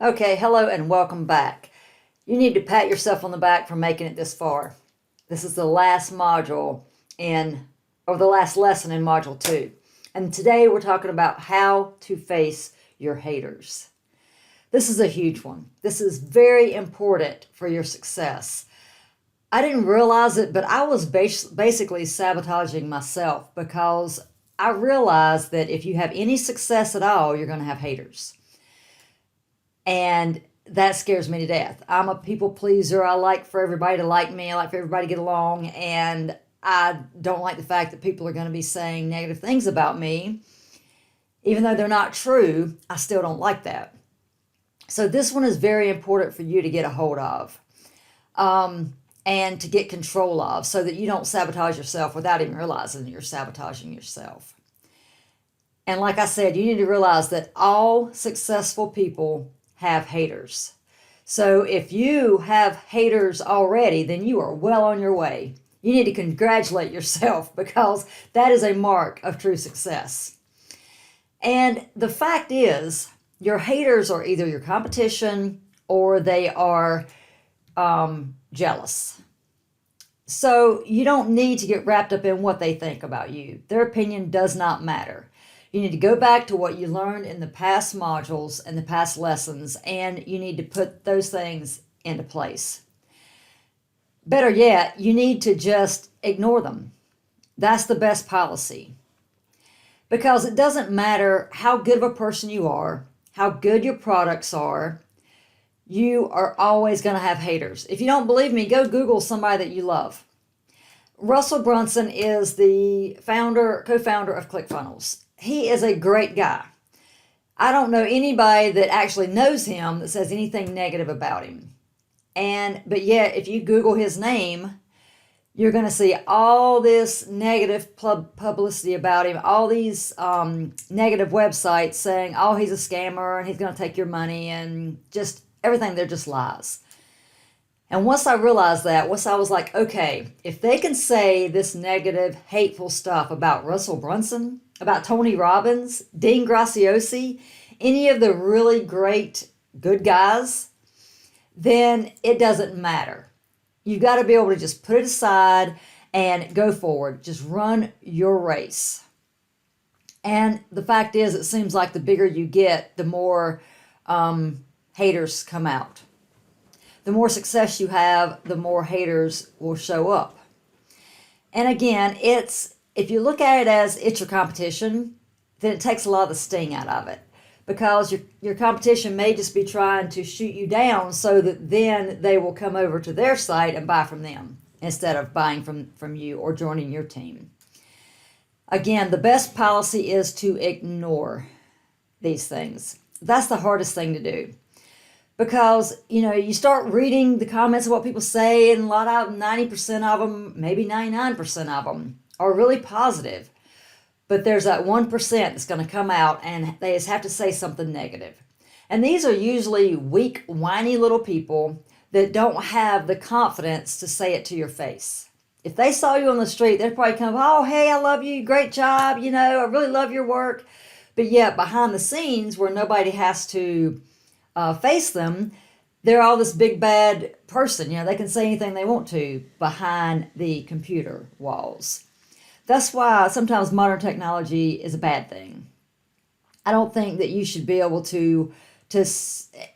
Okay, hello and welcome back. You need to pat yourself on the back for making it this far. This is the last module or the last lesson in Module 2. And today we're talking about how to face your haters. This is a huge one. This is very important for your success. I didn't realize it, but I was basically sabotaging myself because I realized that if you have any success at all, you're going to have haters. And that scares me to death. I'm a people pleaser. I like for everybody to like me. I like for everybody to get along. And I don't like the fact that people are going to be saying negative things about me. Even though they're not true, I still don't like that. So this one is very important for you to get a hold of and to get control of so that you don't sabotage yourself without even realizing that you're sabotaging yourself. And like I said, you need to realize that all successful people have haters. So if you have haters already, then you are well on your way. You need to congratulate yourself because that is a mark of true success. And the fact is, your haters are either your competition or they are jealous. So you don't need to get wrapped up in what they think about you. Their opinion does not matter. You need to go back to what you learned in the past modules and the past lessons, and you need to put those things into place. Better yet, you need to just ignore them. That's the best policy. Because it doesn't matter how good of a person you are, how good your products are, you are always going to have haters. If you don't believe me, go Google somebody that you love. Russell Brunson is the co-founder of ClickFunnels. He is a great guy. I don't know anybody that actually knows him that says anything negative about him. But yet, if you Google his name, you're going to see all this negative publicity about him, all these negative websites saying, oh, he's a scammer and he's going to take your money and just everything. They're just lies. And once I realized that, I was like, okay, if they can say this negative, hateful stuff about Russell Brunson, about Tony Robbins, Dean Graziosi, any of the really great good guys, then it doesn't matter. You've got to be able to just put it aside and go forward. Just run your race. And the fact is, it seems like the bigger you get, the more haters come out. The more success you have, the more haters will show up. And again, if you look at it as it's your competition, then it takes a lot of the sting out of it. Because your competition may just be trying to shoot you down so that then they will come over to their site and buy from them instead of buying from you or joining your team. Again, the best policy is to ignore these things. That's the hardest thing to do. Because, you start reading the comments of what people say, and a lot of 90% of them, maybe 99% of them, are really positive. But there's that 1% that's going to come out and they just have to say something negative. And these are usually weak, whiny little people that don't have the confidence to say it to your face. If they saw you on the street, they'd probably come, oh, hey, I love you, great job, I really love your work. But yet behind the scenes where nobody has to face them, they're all this big bad person. They can say anything they want to behind the computer walls. That's why sometimes modern technology is a bad thing. I don't think that you should be able to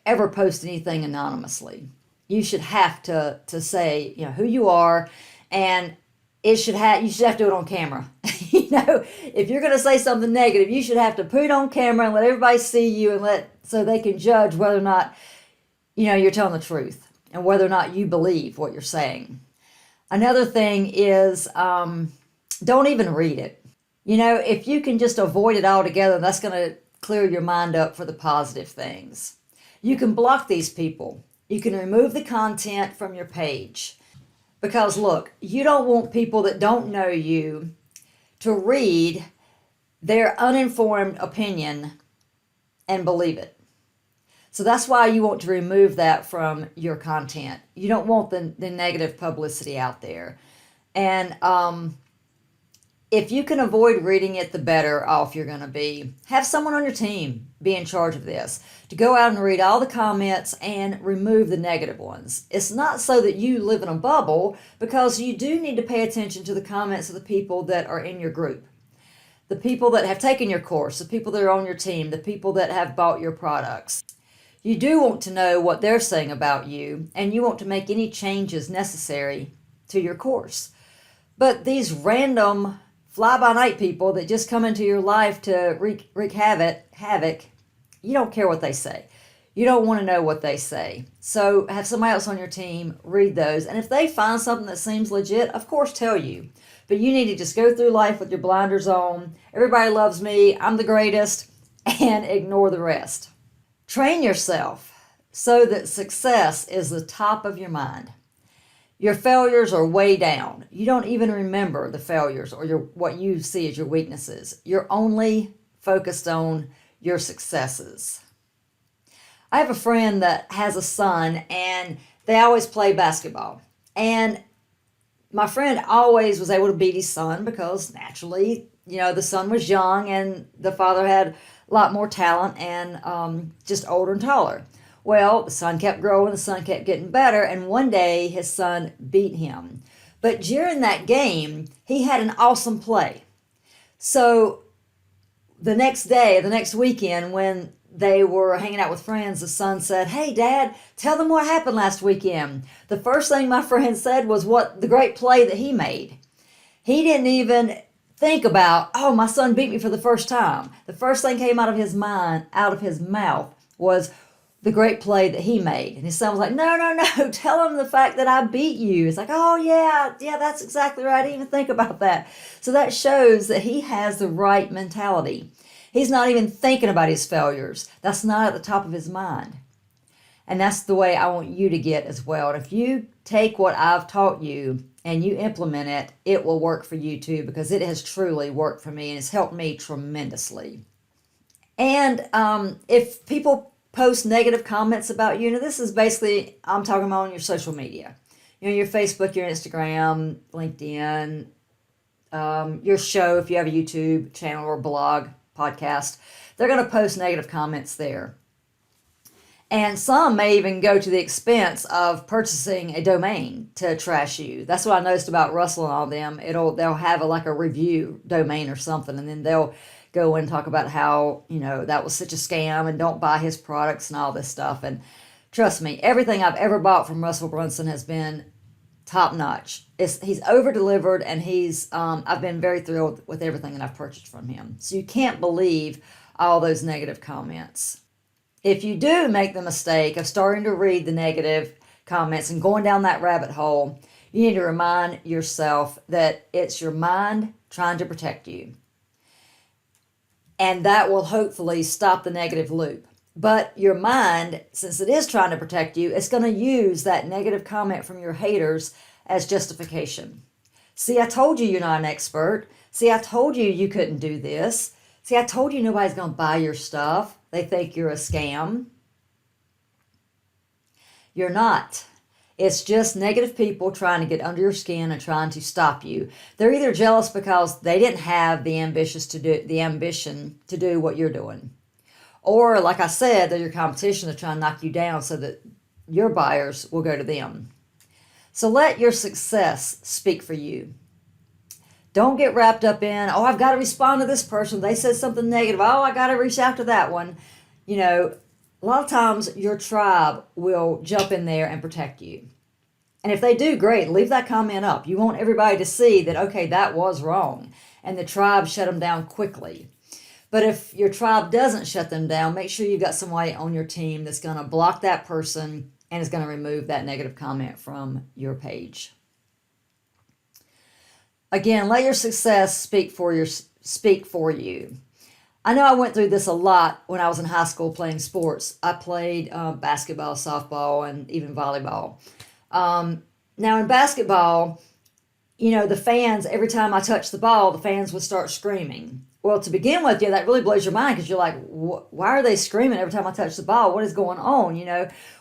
ever post anything anonymously. You should have to say who you are, and you should have to do it on camera. If you're going to say something negative, you should have to put it on camera and let everybody see you so they can judge whether or not you're telling the truth and whether or not you believe what you're saying. Another thing is don't even read it. If you can just avoid it altogether, that's going to clear your mind up for the positive things. You can block these people. You can remove the content from your page. Because look, you don't want people that don't know you to read their uninformed opinion and believe it. So that's why you want to remove that from your content. You don't want the negative publicity out there. And If you can avoid reading it, the better off you're going to be. Have someone on your team be in charge of this, to go out and read all the comments and remove the negative ones. It's not so that you live in a bubble, because you do need to pay attention to the comments of the people that are in your group, the people that have taken your course, the people that are on your team, the people that have bought your products. You do want to know what they're saying about you, and you want to make any changes necessary to your course. But these random fly-by-night people that just come into your life to wreak havoc, you don't care what they say. You don't want to know what they say. So have somebody else on your team read those. And if they find something that seems legit, of course tell you. But you need to just go through life with your blinders on. Everybody loves me. I'm the greatest. And ignore the rest. Train yourself so that success is the top of your mind. Your failures are way down. You don't even remember the failures or what you see as your weaknesses. You're only focused on your successes. I have a friend that has a son, and they always play basketball. And my friend always was able to beat his son because naturally, the son was young and the father had a lot more talent and just older and taller. Well, the son kept growing, the son kept getting better, and one day his son beat him. But during that game, he had an awesome play. So the next weekend, when they were hanging out with friends, the son said, "Hey, Dad, tell them what happened last weekend." The first thing my friend said was what the great play that he made. He didn't even think about, "Oh, my son beat me for the first time." The first thing came out of his mouth was the great play that he made. And his son was like, no, tell him the fact that I beat you. It's like, "Oh, yeah, that's exactly right. I didn't even think about that." So that shows that he has the right mentality. He's not even thinking about his failures. That's not at the top of his mind. And that's the way I want you to get as well. And if you take what I've taught you and you implement it, it will work for you too, because it has truly worked for me and it's helped me tremendously. And if people post negative comments about you, this is basically, I'm talking about on your social media. Your Facebook, your Instagram, LinkedIn, your show, if you have a YouTube channel or blog, podcast, they're going to post negative comments there. And some may even go to the expense of purchasing a domain to trash you. That's what I noticed about Russell and all them. They'll have a review domain or something, and then they'll go and talk about how, that was such a scam and don't buy his products and all this stuff. And trust me, everything I've ever bought from Russell Brunson has been top notch. He's over delivered, and I've been very thrilled with everything that I've purchased from him. So you can't believe all those negative comments. If you do make the mistake of starting to read the negative comments and going down that rabbit hole, you need to remind yourself that it's your mind trying to protect you. And that will hopefully stop the negative loop. But your mind, since it is trying to protect you, it's going to use that negative comment from your haters as justification. "See, I told you you're not an expert. See, I told you you couldn't do this. See, I told you nobody's going to buy your stuff. They think you're a scam." You're not. It's just negative people trying to get under your skin and trying to stop you. They're either jealous because they didn't have the ambition to do what you're doing. Or, like I said, they're your competition. They're trying to knock you down so that your buyers will go to them. So let your success speak for you. Don't get wrapped up in, "Oh, I've got to respond to this person. They said something negative. Oh, I got to reach out to that one." A lot of times your tribe will jump in there and protect you. And if they do, great, leave that comment up. You want everybody to see that, okay, that was wrong. And the tribe shut them down quickly. But if your tribe doesn't shut them down, make sure you've got somebody on your team that's going to block that person and is going to remove that negative comment from your page. Again, let your success speak for you. I know I went through this a lot when I was in high school playing sports. I played basketball, softball, and even volleyball. Now in basketball, the fans, every time I touched the ball, the fans would start screaming. Well, to begin with, that really blows your mind, because you're like, why are they screaming every time I touch the ball? What is going on?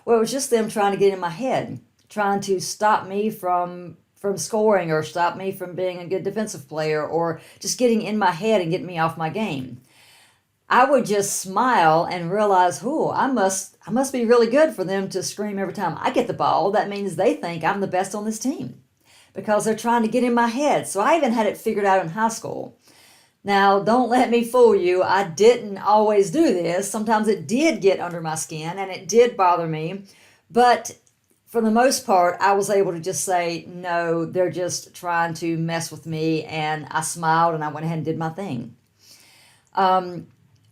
Well, it was just them trying to get in my head, trying to stop me from from scoring or stop me from being a good defensive player or just getting in my head and getting me off my game. I would just smile and realize, oh, I must be really good for them to scream every time I get the ball. That means they think I'm the best on this team because they're trying to get in my head. So I even had it figured out in high school. Now, don't let me fool you. I didn't always do this. Sometimes it did get under my skin and it did bother me. But for the most part, I was able to just say, no, they're just trying to mess with me. And I smiled and I went ahead and did my thing.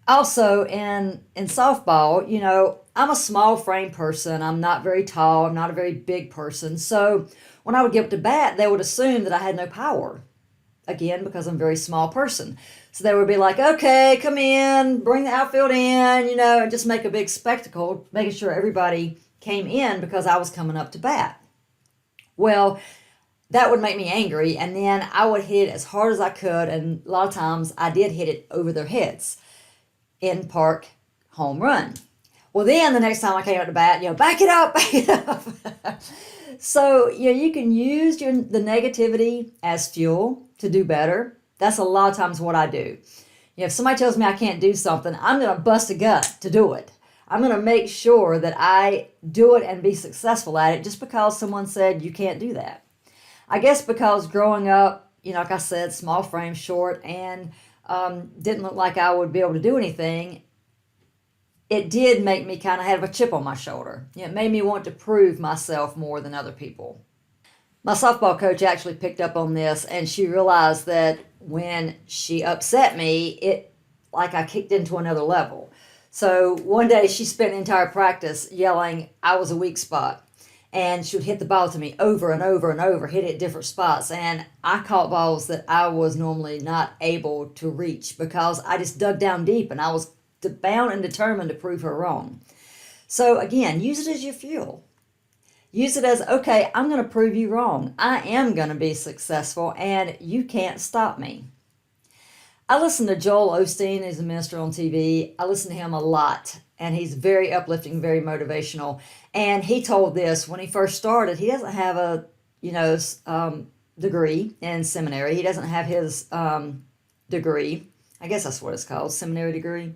Also, in softball, I'm a small frame person. I'm not very tall. I'm not a very big person. So when I would get up to bat, they would assume that I had no power. Again, because I'm a very small person. So they would be like, okay, come in, bring the outfield in, and just make a big spectacle, making sure everybody came in because I was coming up to bat. Well, that would make me angry, and then I would hit it as hard as I could, and a lot of times I did hit it over their heads. In park, home run. Well, then the next time I came up to bat, back it up, back it up. So, you can use the negativity as fuel to do better. That's a lot of times what I do. If somebody tells me I can't do something, I'm going to bust a gut to do it. I'm going to make sure that I do it and be successful at it just because someone said you can't do that. I guess because growing up, like I said, small frame, short, and didn't look like I would be able to do anything, it did make me kind of have a chip on my shoulder. It made me want to prove myself more than other people. My softball coach actually picked up on this, and she realized that when she upset me, it like I kicked into another level. So one day she spent the entire practice yelling I was a weak spot. And she would hit the ball to me over and over and over, hit it at different spots. And I caught balls that I was normally not able to reach because I just dug down deep and I was bound and determined to prove her wrong. So again, use it as your fuel. Use it as, okay, I'm going to prove you wrong. I am going to be successful and you can't stop me. I listen to Joel Osteen. He's a minister on TV. I listen to him a lot, and he's very uplifting, very motivational. And he told this when he first started. He doesn't have a degree in seminary. He doesn't have his degree. I guess that's what it's called, seminary degree.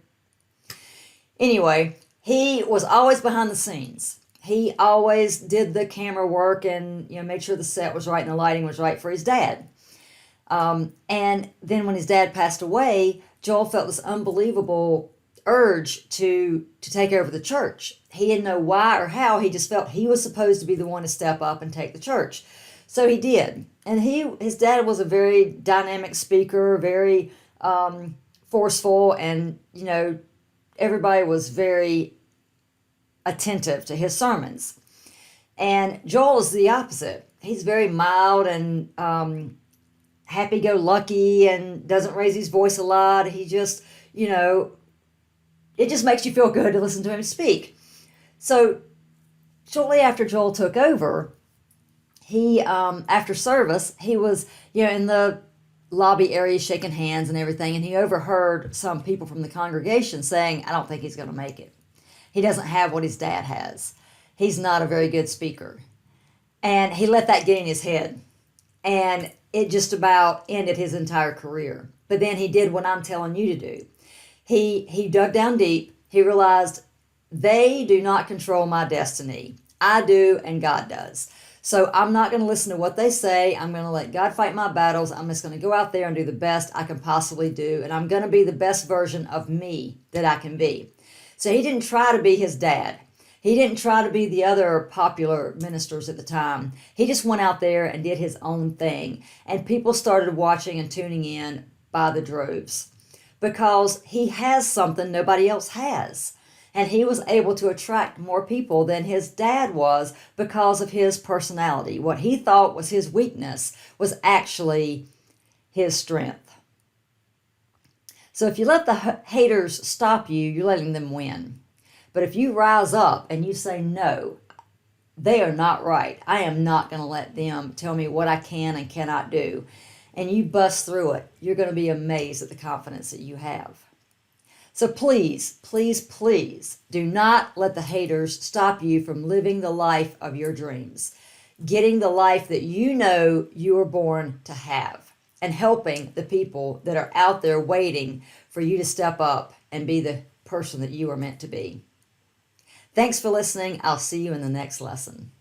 Anyway, he was always behind the scenes. He always did the camera work and made sure the set was right and the lighting was right for his dad. And then when his dad passed away, Joel felt this unbelievable urge to take over the church. He didn't know why or how. He just felt he was supposed to be the one to step up and take the church. So he did. And his dad was a very dynamic speaker, very forceful, and everybody was very attentive to his sermons. And Joel is the opposite. He's very mild and happy-go-lucky and doesn't raise his voice a lot. He just, it just makes you feel good to listen to him speak. So shortly after Joel took over, he, after service, he was, in the lobby area shaking hands and everything, and he overheard some people from the congregation saying, I don't think he's going to make it. He doesn't have what his dad has. He's not a very good speaker. And he let that get in his head. And it just about ended his entire career. But then he did what I'm telling you to do. He dug down deep. He realized they do not control my destiny. I do, and God does. So I'm not going to listen to what they say. I'm going to let God fight my battles. I'm just going to go out there and do the best I can possibly do. And I'm going to be the best version of me that I can be. So he didn't try to be his dad. He didn't try to be the other popular ministers at the time. He just went out there and did his own thing. And people started watching and tuning in by the droves because he has something nobody else has. And he was able to attract more people than his dad was because of his personality. What he thought was his weakness was actually his strength. So if you let the haters stop you, you're letting them win. But if you rise up and you say, no, they are not right. I am not going to let them tell me what I can and cannot do. And you bust through it, you're going to be amazed at the confidence that you have. So please, please, please do not let the haters stop you from living the life of your dreams. getting the life that you know you were born to have, and helping the people that are out there waiting for you to step up and be the person that you are meant to be. Thanks for listening. I'll see you in the next lesson.